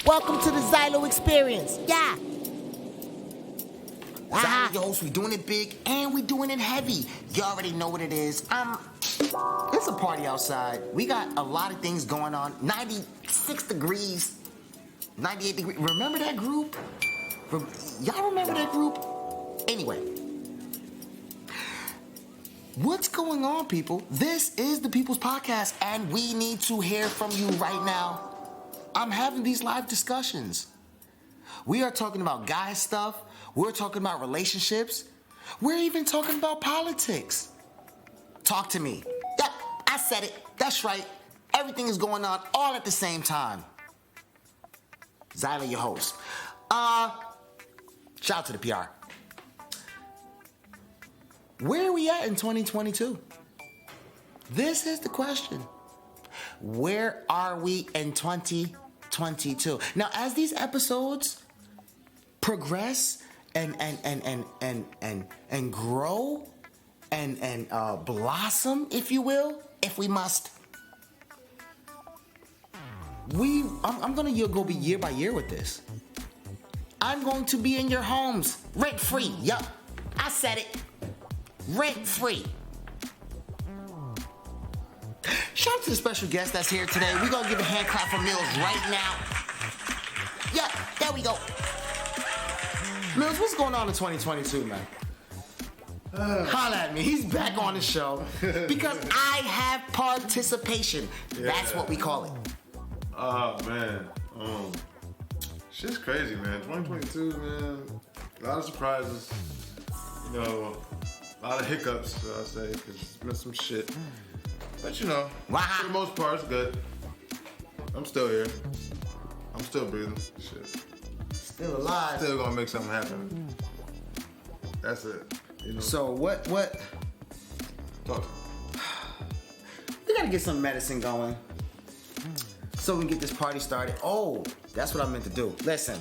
Welcome to the Xylo Experience. Yeah. Xylo, your host, we doing it big and we doing it heavy. You already know what it is. It's a party outside. We got a lot of things going on. 96 degrees, 98 degrees. Remember that group? Y'all remember that group? Anyway. What's going on, people? This is the People's Podcast, and we need to hear from you right now. I'm having these live discussions. We are talking about guy stuff. We're talking about relationships. We're even talking about politics. Talk to me. Yep, I said it. That's right. Everything is going on all at the same time. Xylo, your host. Shout out to the PR. Where are we at in 2022? This is the question. Where are we in 2022? Now, as these episodes progress and grow and blossom, if you will, if we must, I'm gonna go be year by year with this. I'm going to be in your homes rent free. Yup, I said it. Rent free. Shout out to the special guest that's here today. We're gonna give a hand clap for Mills right now. Yeah, there we go. Mills, what's going on in 2022, man? Holla at me. He's back on the show because I have participation. Yeah. That's what we call it. Oh man, shit's crazy, man. 2022, man. A lot of surprises. You know, a lot of hiccups, I say, because it's been some shit. But you know, for the most part, it's good. I'm still here. I'm still breathing. Shit. Still alive. Still gonna make something happen. That's it. You know? So what? Talk to me. We gotta get some medicine going so we can get this party started. Oh, that's what I meant to do. Listen.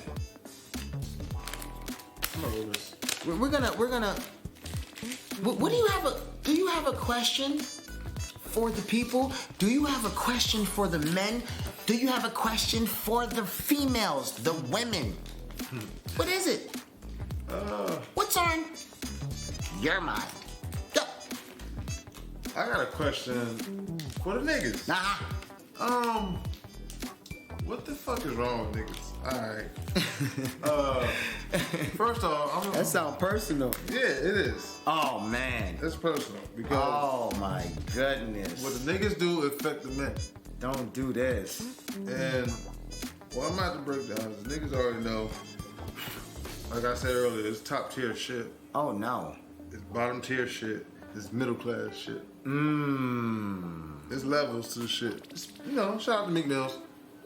I'm gonna do this. We're gonna. What do you have do you have a question for the people? Do you have a question for the men? Do you have a question for the females, the women? What is it? What's on your mind? Go. I got a question for the niggas. What the fuck is wrong with niggas? Alright. First off, that sounds personal. Yeah, it is. Oh man. It's personal because oh my goodness. What the niggas do affect the men. Don't do this. And what I'm about to break down is niggas already know. Like I said earlier, it's top tier shit. Oh no. It's bottom tier shit. It's middle class shit. There's levels to the shit. It's, you know, shout out to Meek Mills.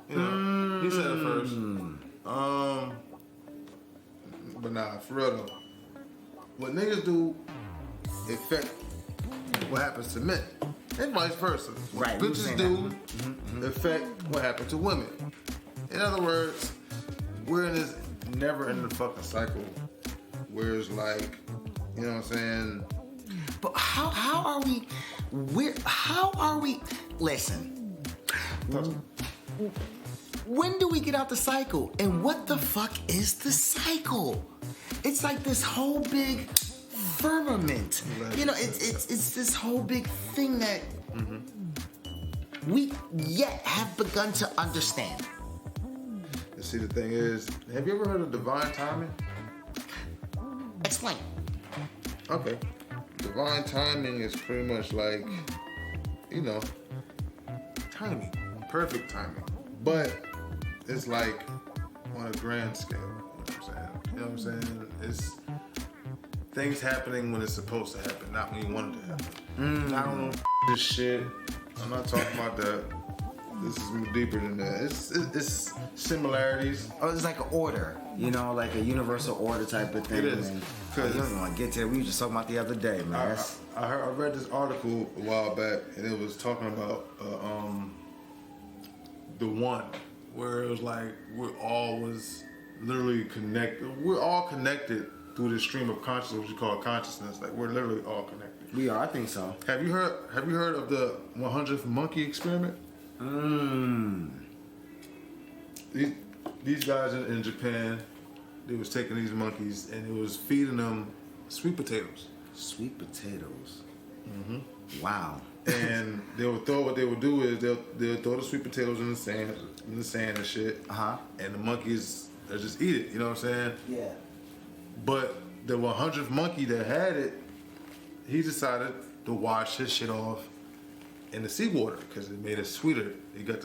You know, he said it first. But nah, for real though. What niggas do affect what happens to men. And vice versa. What right, bitches do affect what happens to women. In other words, we're in this never-ending fucking cycle where it's like, you know what I'm saying? But how are we? Listen. When do we get out the cycle? And what the fuck is the cycle? It's like this whole big firmament. You know, it's this whole big thing that we yet have begun to understand. And see, the thing is, have you ever heard of divine timing? Explain. Okay. Divine timing is pretty much like, you know, timing. Perfect timing. But it's like on a grand scale. You know what I'm saying? It's things happening when it's supposed to happen, not when you want it to happen. I don't know this shit. I'm not talking about that. This is deeper than that. It's similarities. Oh, it's like an order, you know, like a universal order type of thing. It is. You don't want to get to it. We were just talking about the other day, man. I read this article a while back, and it was talking about the one, where it was like we're all was literally connected. We're all connected through this stream of consciousness, which you call consciousness. Like we're literally all connected. We are. I think so. Have you heard of the 100th monkey experiment? these guys in Japan, they was taking these monkeys and it was feeding them sweet potatoes. Sweet potatoes. Wow. And what they would do is they'll throw the sweet potatoes in the sand and shit. And the monkeys they'll just eat it. You know what I'm saying? Yeah. But the 100th monkey that had it, he decided to wash his shit off in the seawater because it made it sweeter. He got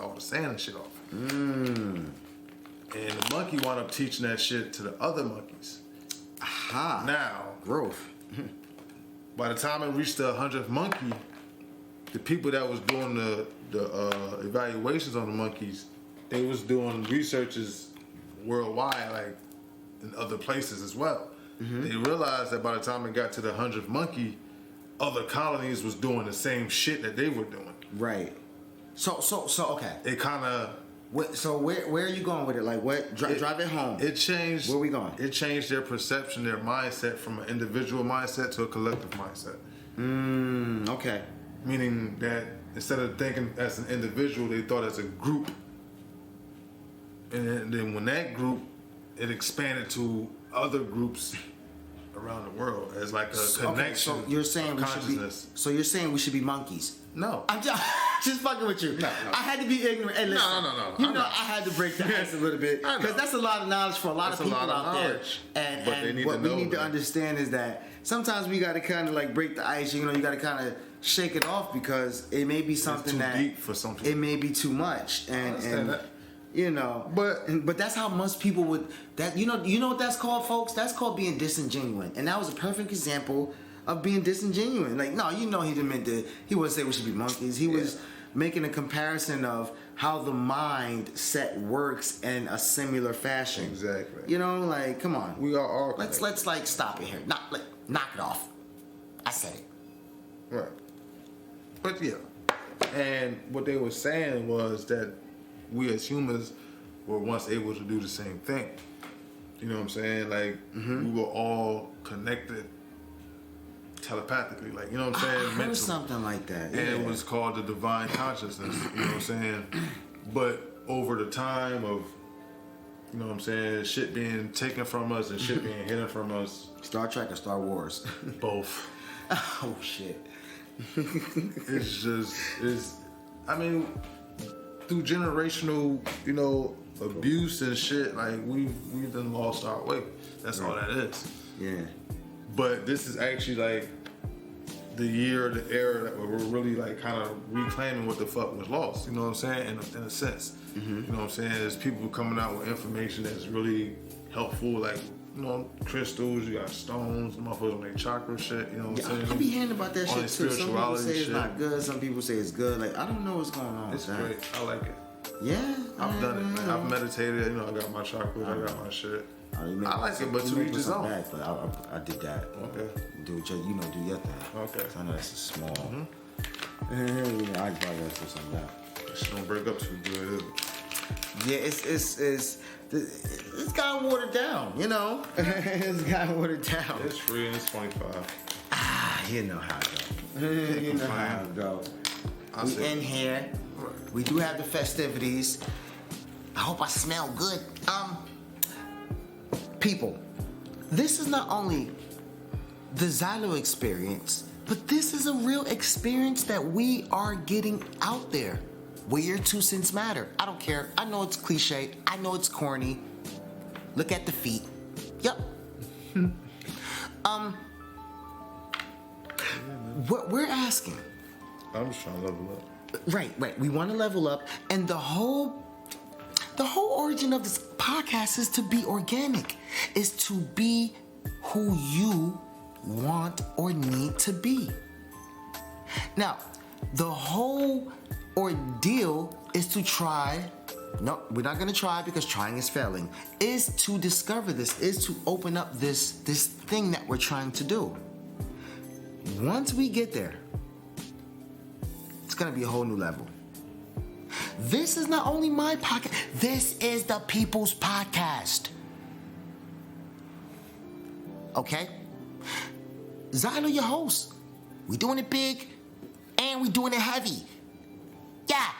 all the sand and shit off. And the monkey wound up teaching that shit to the other monkeys. Aha. Now, Growth. by the time it reached the 100th monkey, the people that was doing the evaluations on the monkeys, they was doing researches worldwide, like in other places as well. They realized that by the time it got to the 100th monkey, other colonies was doing the same shit that they were doing. Right. So okay. It kind of So where are you going with it? Like what? Drive it home. It changed. Where we going? It changed their perception, their mindset from an individual mindset to a collective mindset. Okay. Meaning that instead of thinking as an individual, they thought as a group. And then when that group, it expanded to other groups around the world as like a connection. So you're saying we should be. So you're saying we should be monkeys? No. I'm just fucking with you. No. I had to be ignorant. Hey, listen, No. You know, I had to break the ice a little bit I know. because that's a lot of knowledge for a lot That's of a people lot of out there. knowledge. And, But they and need what to we know, need to man. understand is that sometimes we got to kind of like break the ice. You know, you got to kind of shake it off because it may be something too that deep for some people. it may be too much. And understand that. you know, but that's how most people would. That you know what that's called, folks. That's called being disingenuous. And that was a perfect example of being disingenuous. Like, no, you know, he didn't mean to. He wouldn't say we should be monkeys. He was making a comparison of how the mindset works in a similar fashion. Exactly. You know, like, come on. We are all Let's like stop it here. Knock it off. I said it. Right. But yeah. And what they were saying was that we as humans were once able to do the same thing. You know what I'm saying? Like, we were all connected telepathically. Like, you know what I'm saying? I heard Mentally. something like that. And it was called the divine consciousness. You know what I'm saying? But over the time of, you know what I'm saying, shit being taken from us and shit being hidden from us. Star Trek or Star Wars? Both. Oh, shit. I mean, through generational, you know, abuse and shit, like we've done lost our way. That's all that is. Yeah. But this is actually like the year, the era that we're really like kind of reclaiming what the fuck was lost. You know what I'm saying? In a sense. You know what I'm saying? There's people coming out with information that's really helpful, like, you know, crystals, you got stones, motherfuckers on their chakra shit, you know what I'm saying? I be hearing about that On shit too. Some people say it's shit. not good, some people say it's good. Like, I don't know what's going on. It's with that. great. I like it. Yeah? I've done it. Like, I've meditated. You know, I got my chakras. I got my shit. I like it, but to each his own. But I did that. Okay. Do your thing. Okay. So I know that's a small. You know, I probably gotta do something like that. Shit don't break up too good, is it? Yeah, it's gotten watered down. You know, it's gotten watered down. It's free and it's 25. You know how it go. You know how it go. We in here. We do have the festivities. I hope I smell good. People, this is not only the Xylo experience, but this is a real experience that we are getting out there. Where your 2 cents matter. I don't care. I know it's cliche. I know it's corny. Look at the feet. Yep. What we're asking. I'm just trying to level up. Right. We want to level up, and the whole origin of this podcast is to be organic, is to be who you want or need to be. Now, the whole ordeal is to try. No, we're not gonna try because trying is failing. Is to discover this. Is to open up this thing that we're trying to do. Once we get there, it's gonna be a whole new level. This is not only my podcast, this is the people's podcast. Okay? Xylo, your host. We doing it big and we doing it heavy. Yeah.